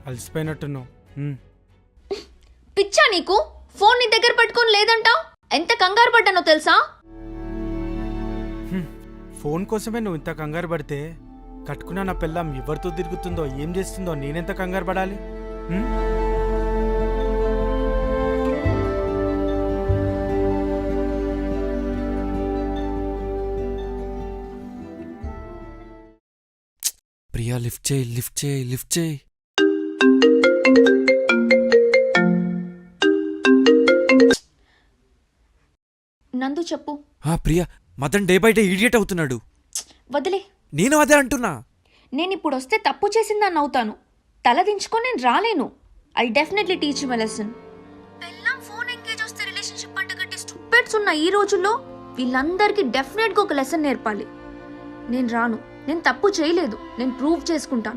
అలసిపోయినట్టున్నావు. పిచ్చా నీకు? ఫోన్ నీ దగ్గర పట్టుకొని లేదంటావు? ఎంత కంగారు పడ్డానో తెలుసా? ఫోన్ కోసమే నువ్వు ఇంత కంగారు పడితే కట్టుకున్న నా పిల్లం ఎవరితో తిరుగుతుందో ఏం చేస్తుందో నేనెంత కంగారు పడాలి? ప్రియా లిఫ్ట్ చేయి, లిఫ్ట్ చేయి, లిఫ్ట్ చేయి. నందు చెప్పు. Priya, Madan day by day idiot అవుతున్నాడు. వదిలే. నేను అదే అంటున్నా. నేను ఇప్పుడు వస్తే తప్పు చేసిందని అవుతాను. తల దించుకొని నేను రాలేను. I definitely teach you a lesson. పెళ్ళాం ఫోన్ ఎంగేజ్ వస్తే రిలేషన్షిప్ అంటగట్టే స్టూపిడ్స్ ఉన్న ఈ రోజుల్లో వీళ్ళందరికీ డెఫినెట్గా ఒక లెసన్ నేర్పాలి. నేను రాను. నేను తప్పు చేయలేదు. నేను ప్రూవ్ చేసుకుంటాను.